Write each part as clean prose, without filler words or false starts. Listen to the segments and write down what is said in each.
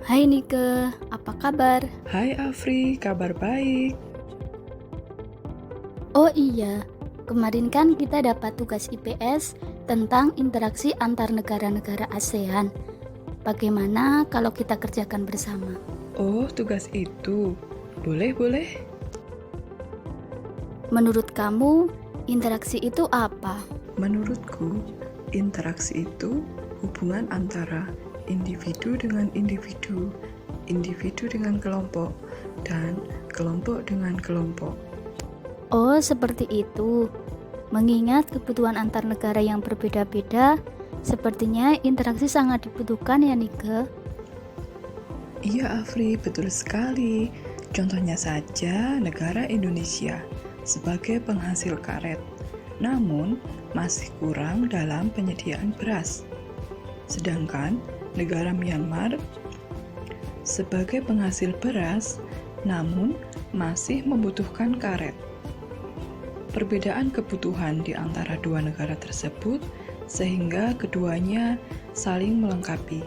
Hai Nike, apa kabar? Hai Afri, kabar baik. Oh iya, kemarin kan kita dapat tugas IPS tentang interaksi antar negara-negara ASEAN. Bagaimana kalau kita kerjakan bersama? Oh, tugas itu. Boleh. Menurut kamu, interaksi itu apa? Menurutku, interaksi itu hubungan antara individu dengan individu, individu dengan kelompok, dan kelompok dengan kelompok. Oh, seperti itu. Mengingat kebutuhan antar negara yang berbeda-beda, sepertinya interaksi sangat dibutuhkan ya Nike. Iya Afri, betul sekali. Contohnya saja negara Indonesia sebagai penghasil karet, namun masih kurang dalam penyediaan beras. Sedangkan negara Myanmar sebagai penghasil beras, namun masih membutuhkan karet. Perbedaan kebutuhan di antara dua negara tersebut sehingga keduanya saling melengkapi.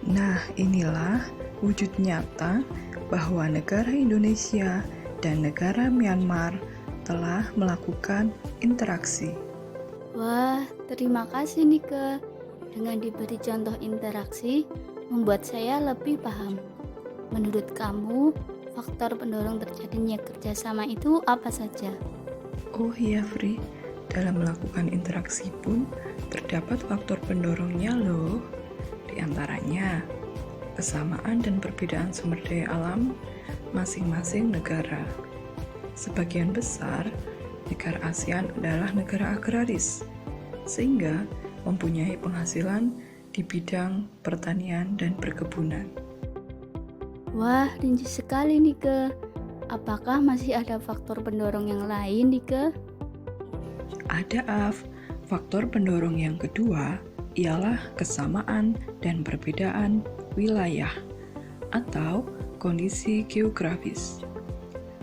Nah, inilah wujud nyata bahwa negara Indonesia dan negara Myanmar telah melakukan interaksi. Wah, terima kasih Nike. Dengan diberi contoh interaksi, membuat saya lebih paham. Menurut kamu, faktor pendorong terjadinya kerjasama itu apa saja? Oh iya Fri, dalam melakukan interaksi pun terdapat faktor pendorongnya loh. Di antaranya, kesamaan dan perbedaan sumber daya alam masing-masing negara. Sebagian besar, negara ASEAN adalah negara agraris, sehingga mempunyai penghasilan di bidang pertanian dan perkebunan. Wah, rinci sekali Nike. Apakah masih ada faktor pendorong yang lain Nike? Ada faktor pendorong yang kedua ialah kesamaan dan perbedaan wilayah atau kondisi geografis.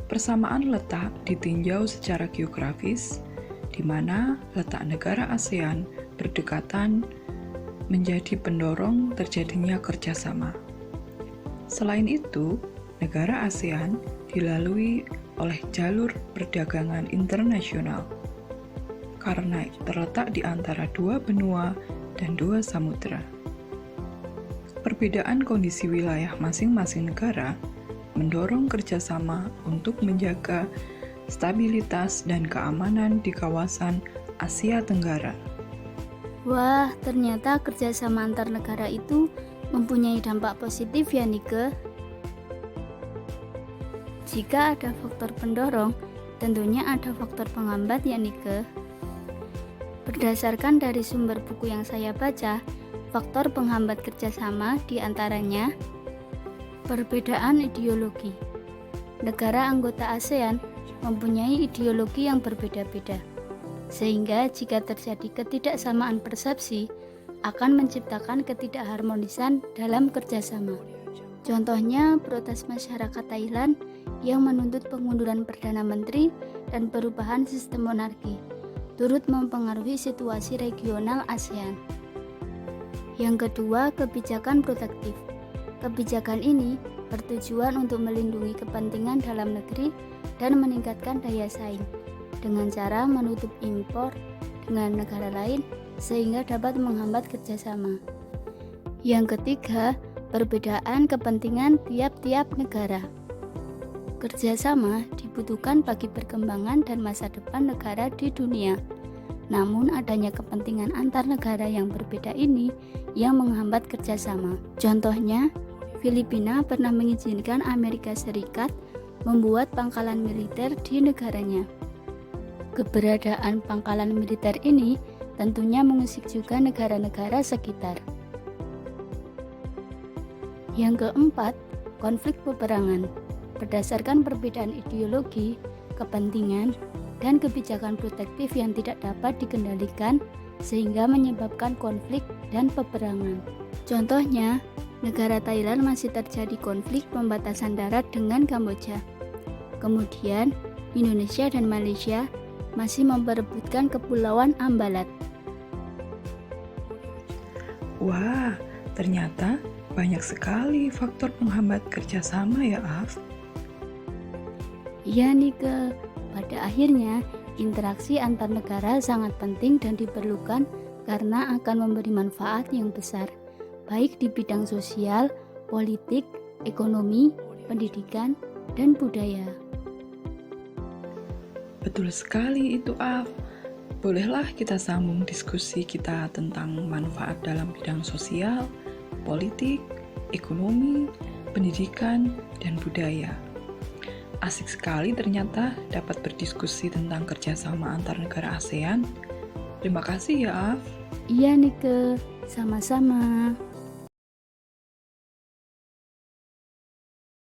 Persamaan letak ditinjau secara geografis, di mana letak negara ASEAN berdekatan menjadi pendorong terjadinya kerjasama. Selain itu, negara ASEAN dilalui oleh jalur perdagangan internasional karena terletak di antara dua benua dan dua samudera. Perbedaan kondisi wilayah masing-masing negara mendorong kerjasama untuk menjaga stabilitas dan keamanan di kawasan Asia Tenggara. Wah, ternyata kerjasama antar negara itu mempunyai dampak positif ya Nike. Jika ada faktor pendorong, tentunya ada faktor penghambat ya Nike. Berdasarkan dari sumber buku yang saya baca, faktor penghambat kerjasama diantaranya perbedaan ideologi. Negara anggota ASEAN mempunyai ideologi yang berbeda-beda, sehingga jika terjadi ketidaksamaan persepsi, akan menciptakan ketidakharmonisan dalam kerjasama. Contohnya, protes masyarakat Thailand yang menuntut pengunduran Perdana Menteri dan perubahan sistem monarki, turut mempengaruhi situasi regional ASEAN. Yang kedua, kebijakan protektif. Kebijakan ini bertujuan untuk melindungi kepentingan dalam negeri dan meningkatkan daya saing dengan cara menutup impor dengan negara lain sehingga dapat menghambat kerjasama. Yang ketiga, perbedaan kepentingan tiap-tiap negara. Kerjasama dibutuhkan bagi perkembangan dan masa depan negara di dunia. Namun adanya kepentingan antar negara yang berbeda ini yang menghambat kerjasama. Contohnya, Filipina pernah mengizinkan Amerika Serikat membuat pangkalan militer di negaranya. Keberadaan pangkalan militer ini tentunya mengusik juga negara-negara sekitar. Yang keempat, konflik peperangan. Berdasarkan perbedaan ideologi, kepentingan, dan kebijakan protektif yang tidak dapat dikendalikan sehingga menyebabkan konflik dan peperangan. Contohnya, negara Thailand masih terjadi konflik pembatasan darat dengan Kamboja. Kemudian, Indonesia dan Malaysia masih memperebutkan Kepulauan Ambalat. Wah, ternyata banyak sekali faktor penghambat kerjasama ya, Af. Iya Nike, pada akhirnya interaksi antar negara sangat penting dan diperlukan karena akan memberi manfaat yang besar, baik di bidang sosial, politik, ekonomi, pendidikan, dan budaya. Betul sekali itu, Af. Bolehlah kita sambung diskusi kita tentang manfaat dalam bidang sosial, politik, ekonomi, pendidikan, dan budaya. Asik sekali ternyata dapat berdiskusi tentang kerjasama antar negara ASEAN. Terima kasih ya, Af. Iya Nike, sama-sama.